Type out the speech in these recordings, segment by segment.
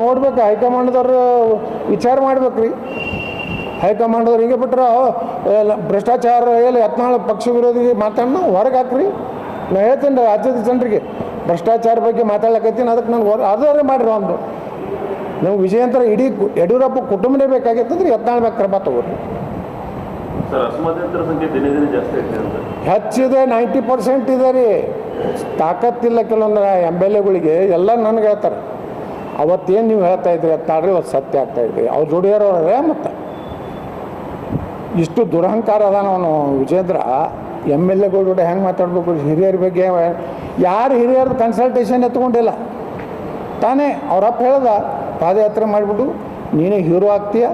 ನೋಡ್ಬೇಕು, ಹೈಕಮಾಂಡ್ದವ್ರು ವಿಚಾರ ಮಾಡ್ಬೇಕ್ರಿ. ಹೈಕಮಾಂಡ್ದವ್ರು ಹಿಂಗೆ ಬಿಟ್ರೆ ಭ್ರಷ್ಟಾಚಾರ ಎಲ್ಲಿ ಯತ್ನಾಳ್ ಪಕ್ಷ ವಿರೋಧಿಗೆ ಮಾತಾಡೋಣ ಹೊರಗೆ ಹಾಕ್ರಿ. ನಾನು ಹೇಳ್ತೀನಿ ರೀ ರಾಜ್ಯದ ಜನರಿಗೆ ಭ್ರಷ್ಟಾಚಾರ ಬಗ್ಗೆ ಮಾತಾಡ್ಲಕತ್ತೀನಿ, ಅದಕ್ಕೆ ನನಗೆ ಅದಾದ್ರೆ ಮಾಡಿರಿ. ಒಂದು ನಾವು ವಿಜಯಂತರ ಇಡೀ ಯಡಿಯೂರಪ್ಪ ಕುಟುಂಬನೇ ಬೇಕಾಗಿತ್ತಂದ್ರೆ ಯತ್ನಾಳ್ ಬೇಕು ಕ್ರಮ ತಗೋರಿ. ಹೆಚ್ಚಿದೆ, 90% ಇದೆ ರೀ. ತಾಕತ್ತಿಲ್ಲ ಕೆಲವೊಂದು MLAಗಳಿಗೆ ಎಲ್ಲ ನನಗೆ ಹೇಳ್ತಾರೆ. ಅವತ್ತೇನು ನೀವು ಹೇಳ್ತಾ ಇದ್ರಿ ಅತ್ತಾಡ್ರಿ, ಅವತ್ತು ಸತ್ಯ ಆಗ್ತಾ ಇದ್ರಿ. ಅವ್ರು ಜೋಡಿಯಾರವ್ರೆ. ಮತ್ತು ಇಷ್ಟು ದುರಹಂಕಾರ ಅದ ಅವನು ವಿಜೇಂದ್ರ. MLAಗಳ ಜೋಡಿ ಹೆಂಗೆ ಮಾತಾಡ್ಬೇಕು, ಹಿರಿಯರ ಬಗ್ಗೆ ಯಾರು ಹಿರಿಯರದ್ದು ಕನ್ಸಲ್ಟೇಷನ್ ಎತ್ಕೊಂಡಿಲ್ಲ. ತಾನೇ ಅವರಪ್ಪ ಹೇಳ್ದ, ಪಾದಯಾತ್ರೆ ಮಾಡಿಬಿಟ್ಟು ನೀನೇ ಹೀರೋ ಆಗ್ತೀಯ,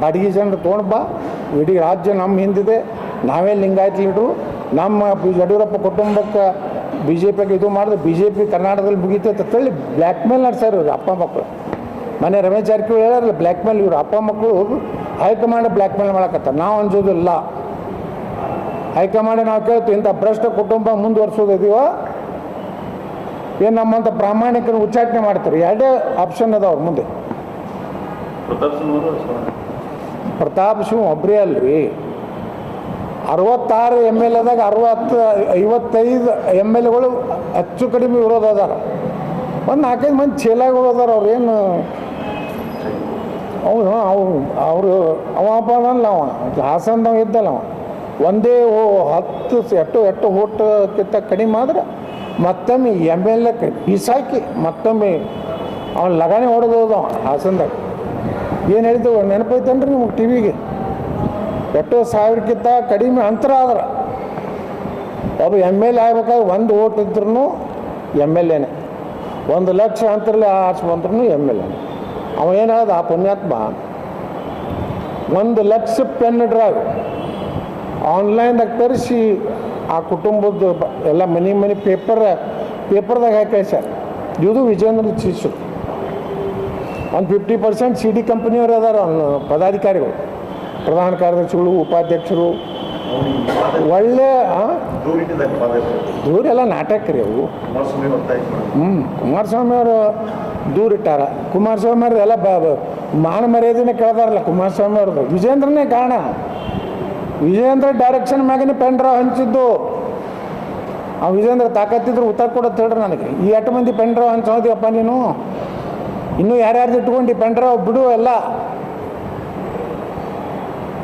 ಬಾಡಿಗೆ ಜನರು ತೊಗೊಂಡು ಬಾ, ಇಡೀ ರಾಜ್ಯ ನಮ್ಮ ಹಿಂದಿದೆ, ನಾವೇ ಲಿಂಗಾಯತ್ ಲೀಡ್ರು, ನಮ್ಮ ಯಡಿಯೂರಪ್ಪ ಕುಟುಂಬಕ್ಕೆ BJPಗೆ ಇದು ಮಾಡಿದ್ರೆ BJP ಕರ್ನಾಟಕದಲ್ಲಿ ಮುಗಿತೈತೆ ಅಂತೇಳಿ ಬ್ಲ್ಯಾಕ್ ಮೇಲ್ ನಡೆಸ್ಯಾರ ಇವ್ರು ಅಪ್ಪ ಮಕ್ಕಳು. ಮನೆ ರಮೇಶ್ ಜಾರಕಿಹೊಳಿ ಹೇಳಾರಲ್ಲ, ಬ್ಲ್ಯಾಕ್ ಮೇಲ್ ಇವರು ಅಪ್ಪ ಮಕ್ಕಳು ಹೈಕಮಾಂಡ್ ಬ್ಲ್ಯಾಕ್ ಮೇಲ್ ಮಾಡಕತ್ತಾರೆ. ನಾವು ಅನ್ಸೋದಿಲ್ಲ. ಹೈಕಮಾಂಡ್ ನಾವು ಕೇಳ್ತೀವಿ, ಇಂಥ ಭ್ರಷ್ಟ ಕುಟುಂಬ ಮುಂದುವರ್ಸೋದಿದೀವೋ ಏನು ನಮ್ಮಂಥ ಪ್ರಾಮಾಣಿಕರು ಉಚ್ಚಾಟನೆ ಮಾಡ್ತಾರೆ. ಎರಡೇ ಆಪ್ಷನ್ ಅದಾವ್ರ ಮುಂದೆ. ಪ್ರತಾಪ್ ಸಿಂಹ ಒಬ್ಬರೇ ಅಲ್ರಿ, 66 MLAದಾಗ 55 MLAಗಳು ಹೆಚ್ಚು ಕಡಿಮೆ ವಿರೋಧ ಅದಾರ. ಒಂದು 4-5 ಮಂದಿ ಚೇಲಾಗಳು ಅದಾರ. ಅವ್ರೇನು ಅವರು ಅವಪ್ಪಲ್ಲ, ಹಾಸನದವ ಇದ್ದಲ್ಲ, ಒಂದೇ 10 ಎಷ್ಟು ಓಟ್ಕಿಂತ ಕಡಿಮೆ ಆದ್ರೆ ಮತ್ತೊಮ್ಮೆ MLA ಬಿಸಾಕಿ ಮತ್ತೊಮ್ಮೆ ಅವನು ಲಗಾನೆ ಹೊಡೆದೋದ ಹಾಸನದಾಗ. ಏನು ಹೇಳಿದ್ದೆವು ನೆನಪೈತೇನ್ರಿ ನಿಮ್ಗೆ TV ಗೆ? ಎಷ್ಟು 1000ಕ್ಕಿಂತ ಕಡಿಮೆ ಅಂತರ ಆದ್ರೆ ಒಬ್ಬ MLA ಆಗ್ಬೇಕಾದ್ರೆ 1 ಓಟ್ ಇದ್ರೂ MLAನೇ, 1 ಲಕ್ಷ ಅಂತರಲ್ಲಿ ಆರ್ಸಿ ಬಂದ್ರೂ MLAನೇ. ಅವ ಏನು ಹೇಳ್ದ ಆ ಪುಣ್ಯಾತ್ಮ, 1 ಲಕ್ಷ ಪೆನ್ ಡ್ರೈವ್ ಆನ್ಲೈನ್ದಾಗ ತರಿಸಿ ಆ ಕುಟುಂಬದ ಎಲ್ಲ ಮನೆ ಪೇಪರ್ದಾಗ ಹಾಕಿ ಕಳ್ಸ್ಯಾರ. ಇದು ವಿಜೇಂದ್ರ ಶಿಷ್ಯರು. ಒಂದು 50% CD ಕಂಪ್ನಿಯವರು ಅದಾರ ಪದಾಧಿಕಾರಿಗಳು, ಪ್ರಧಾನ ಕಾರ್ಯದರ್ಶಿಗಳು, ಉಪಾಧ್ಯಕ್ಷರು. ಒಳ್ಳೆ ದೂರೆಲ್ಲ ನಾಟಕ ರೀ ಅವು. ಕುಮಾರಸ್ವಾಮಿ ಅವರು ದೂರಿಟ್ಟಾರ. ಕುಮಾರಸ್ವಾಮಿ ಅವ್ರು ಎಲ್ಲ ಮಾನ ಮರ್ಯಾದೆನೇ ಕೇಳ್ದಾರಲ್ಲ ಕುಮಾರಸ್ವಾಮಿ ಅವ್ರದ್ದು. ವಿಜೇಂದ್ರನೇ ಕಾರಣ. ವಿಜೇಂದ್ರ ಡೈರೆಕ್ಷನ್ ಮ್ಯಾಗನೇ ಪೆನ್ ಡ್ರೈವ್ ಹಂಚಿದ್ದು. ಆ ವಿಜೇಂದ್ರ ತಾಕತ್ತಿದ್ರು ಉತ್ತರ ಕೊಡೋದು ಹೇಳ್ರಿ ನನಗೆ. ಈ 8 ಮಂದಿ ಪೆನ್ ಡ್ರೈವ್ ಹಂಚೋದಿಯಪ್ಪ ನೀನು? ಇನ್ನೂ ಯಾರ್ಯಾರ್ದು ಇಟ್ಕೊಂಡು ಪೆನ್ ಡ್ರೈವ್ ಬಿಡು ಎಲ್ಲ.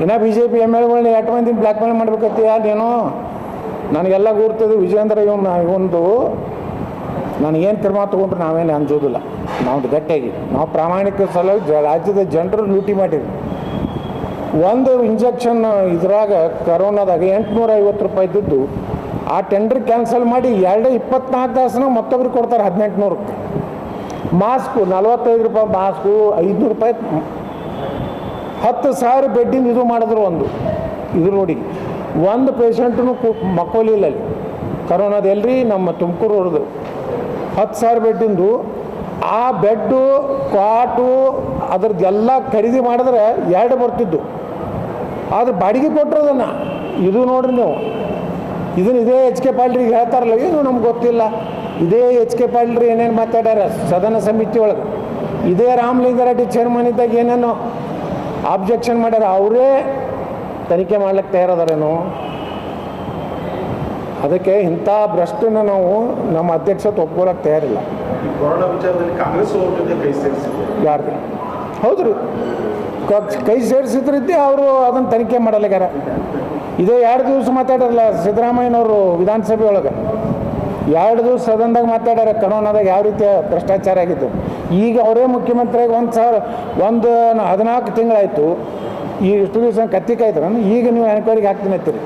ಇನ್ನು BJP MLAಗಳನ್ನ 8 ಮಂದಿನ ಬ್ಲ್ಯಾಕ್ ಮೇಲ್ ಮಾಡ್ಬೇಕತ್ತೀಯ ನೀನು? ನನಗೆಲ್ಲ ಗುರ್ತದೆ ವಿಜೇಂದ್ರ ಇವೊಂದು ನನಗೇನು ಕ್ರಮ ತೊಗೊಂಡ್ರೆ ನಾವೇನು ಅನ್ಸೋದಿಲ್ಲ. ನಾವು ಗಟ್ಟಿಯಾಗಿ ನಾವು ಪ್ರಾಮಾಣಿಕ ಸಲುವಾಗಿ ರಾಜ್ಯದ ಜನರು ಲೂಟಿ ಮಾಡಿದ್ವಿ. ಒಂದು ಇಂಜೆಕ್ಷನ್ ಇದ್ರಾಗ ಕರೋನಾದಾಗ 850 ರೂಪಾಯಿ ಇದ್ದಿದ್ದು ಆ ಟೆಂಡರ್ ಕ್ಯಾನ್ಸಲ್ ಮಾಡಿ 24 ತಾಸನ ಮತ್ತೊಬ್ರಿಗೆ ಕೊಡ್ತಾರೆ 1800ಕ್ಕೆ. ಮಾಸ್ಕು 45 ರೂಪಾಯಿ ಮಾಸ್ಕು, 500 ರೂಪಾಯಿ 10,000 ಬೆಡ್ಡಿಂದ ಇದು ಮಾಡಿದ್ರು. ಇದು ನೋಡಿ, ಒಂದು ಪೇಷಂಟೂ ಮಕ್ಕೋಲಿಲ್ಲ ಅಲ್ಲಿ ಕರೋನಾದ. ಎಲ್ರಿ ನಮ್ಮ ತುಮಕೂರು ಹೊಡೆದು 10,000 ಬೆಡ್ಡಿಂದು. ಆ ಬೆಡ್ಡು ಕ್ವಾಟು ಅದ್ರದ್ದೆಲ್ಲ ಖರೀದಿ ಮಾಡಿದ್ರೆ 2 ಬರ್ತಿದ್ದು. ಆದ್ರೆ ಬಾಡಿಗೆ ಕೊಟ್ಟರು ಅದನ್ನು. ಇದು ನೋಡ್ರಿ ನೀವು, ಇದೇ HK ಪಾಟೀಲ್ರಿಗೆ ಹೇಳ್ತಾರಲ್ಲ, ಏನು ನಮ್ಗೆ ಗೊತ್ತಿಲ್ಲ. ಇದೇ HK ಪಾಟೀಲ್ರು ಏನೇನು ಮಾತಾಡ್ಯಾರ ಸದನ ಸಮಿತಿ ಒಳಗೆ. ಇದೇ ರಾಮಲಿಂಗಾರೆಡ್ಡಿ ಚೇರ್ಮನ್ ಇದ್ದಾಗ ಏನೇನೋ ಆಬ್ಜೆಕ್ಷನ್ ಮಾಡ್ಯಾರ. ಅವರೇ ತನಿಖೆ ಮಾಡ್ಲಿಕ್ಕೆ ತಯಾರದಾರೇನು? ಅದಕ್ಕೆ ಇಂಥ ಭ್ರಷ್ಟನ ನಾವು ನಮ್ಮ ಅಧ್ಯಕ್ಷತೆ ಒಪ್ಕೊಳ್ಳೋಕೆ ತಯಾರಿಲ್ಲ. ಯಾರು? ಹೌದು ರೀ, ಕೈ ಸೇರಿಸಿದ್ರಿದ್ದೆ ಅವರು ಅದನ್ನು ತನಿಖೆ ಮಾಡಲ್ಲಾಗ್ಯಾರ. ಇದೇ 2 ದಿವಸ ಮಾತಾಡಲ್ಲ ಸಿದ್ದರಾಮಯ್ಯನವರು ವಿಧಾನಸಭೆ ಒಳಗೆ. 2 ದಿವಸ ಸದನದಾಗ ಮಾತಾಡ್ಯಾರ ಕರೋನಾದಾಗ ಯಾವ ರೀತಿ ಭ್ರಷ್ಟಾಚಾರ ಆಗಿತ್ತು. ಈಗ ಅವರೇ ಮುಖ್ಯಮಂತ್ರಿಯಾಗಿ 14 ತಿಂಗಳಾಯಿತು. ಈ ಇಷ್ಟು ದಿವಸ ಕತ್ತಿಕಾಯ್ತು. ಈಗ ನೀವು ಎನ್ಕ್ವೈರಿಗೆ ಹಾಕ್ತೀನಿ ಅಂತೀರಿ.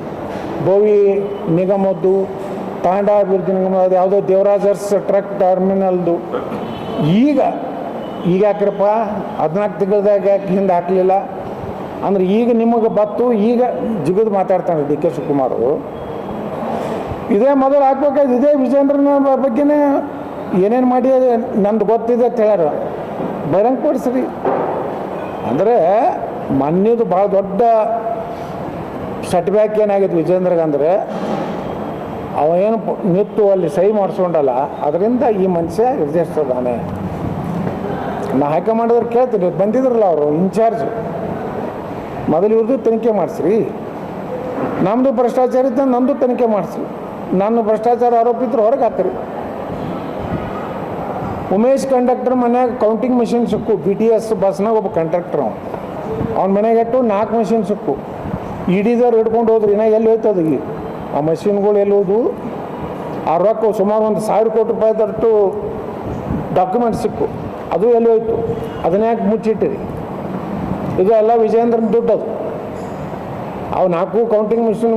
ಬೋವಿ ನಿಗಮದ್ದು, ತಾಂಡಾ ಅಭಿವೃದ್ಧಿ ನಿಗಮ, ಅದು ಯಾವುದೋ ದೇವರಾಜರ್ಸ್ ಟ್ರಕ್ ಟರ್ಮಿನಲ್ದು. ಈಗ ಯಾಕ್ರಪ್ಪ 14 ತಿಂಗಳದಾಗ ಯಾಕೆ ಹಿಂದೆ ಹಾಕಲಿಲ್ಲ ಅಂದ್ರೆ ಈಗ ನಿಮಗೆ ಬತ್ತು. ಈಗ ಜಿಗಿದು ಮಾತಾಡ್ತಾನೆ DK ಶಿವಕುಮಾರ್. ಇದೇ ಮೊದಲು ಹಾಕ್ಬೇಕಾದ್ರೆ ಇದೇ ವಿಜೇಂದ್ರನ ಬಗ್ಗೆನೇ ಏನೇನು ಮಾಡಿ ನಂದು ಗೊತ್ತಿದೆ ಅಂತ ಹೇಳ್ಯಾರ. ಬಹಿರಂಗ ಪಡಿಸ್ರಿ ಅಂದರೆ ಮೊನ್ನೆದು ಭಾಳ ದೊಡ್ಡ ಸೆಟ್ಬ್ಯಾಕ್ ಏನಾಗಿತ್ತು ವಿಜೇಂದ್ರಗೆ ಅಂದರೆ, ಅವ ಏನು ನಿಂತು ಅಲ್ಲಿ ಸಹಿ ಮಾಡಿಸ್ಕೊಂಡಲ್ಲ, ಅದರಿಂದ ಈ ಮನುಷ್ಯ ನಿರ್ದೇಶಿಸ್ತಾನೆ. ನಾ ಹೈಕಮಾಂಡದವ್ರು ಕೇಳ್ತೀನಿ, ಬಂದಿದ್ರಲ್ಲ ಅವರು ಇನ್ಚಾರ್ಜ್, ಮೊದಲು ಇವ್ರದ್ದು ತನಿಖೆ ಮಾಡಿಸ್ರಿ. ನಮ್ಮದು ಭ್ರಷ್ಟಾಚಾರ ಇದ್ದ ನಮ್ಮದು ತನಿಖೆ ಮಾಡಿಸ್ರಿ. ನಾನು ಭ್ರಷ್ಟಾಚಾರ ಆರೋಪಿದ್ರು ಹೊರಗೆ ಹಾಕ್ರಿ. ಉಮೇಶ್ ಕಂಡಕ್ಟರ್ ಮನ್ಯಾಗ ಕೌಂಟಿಂಗ್ ಮಿಷಿನ್ ಸಿಕ್ಕು, BTS ಬಸ್ನಾಗ ಒಬ್ಬ ಕಂಡಕ್ಟರ್ ಅವ್ನ ಮನೆಗೆ ಇಟ್ಟು 4 ಮಷಿನ್ ಸಿಕ್ಕು. ಇಡಿದವ್ರು ಹಿಡ್ಕೊಂಡು ಹೋದ್ರಿ, ಇನ್ನ ಎಲ್ಲಿ ಹೋಯ್ತದ ಈಗ ಆ ಮಷಿನ್ಗಳು ಎಲ್ಲಿ ಹೋದ್ವು? ಆ ರೊಕ್ಕ ಸುಮಾರು 1,000 ಕೋಟಿ ರೂಪಾಯಿದಷ್ಟು ಡಾಕ್ಯುಮೆಂಟ್ ಸಿಕ್ಕು, ಅದು ಎಲ್ಲಿ ಹೋಯ್ತು? ಅದನ್ನ ಯಾಕೆ ಮುಚ್ಚಿಟ್ಟಿರಿ? ಇದು ಎಲ್ಲ ವಿಜಯೇಂದ್ರನ ದುಡ್ಡು. ಅದು ಅವು 4 ಕೌಂಟಿಂಗ್ ಮಿಷಿನ್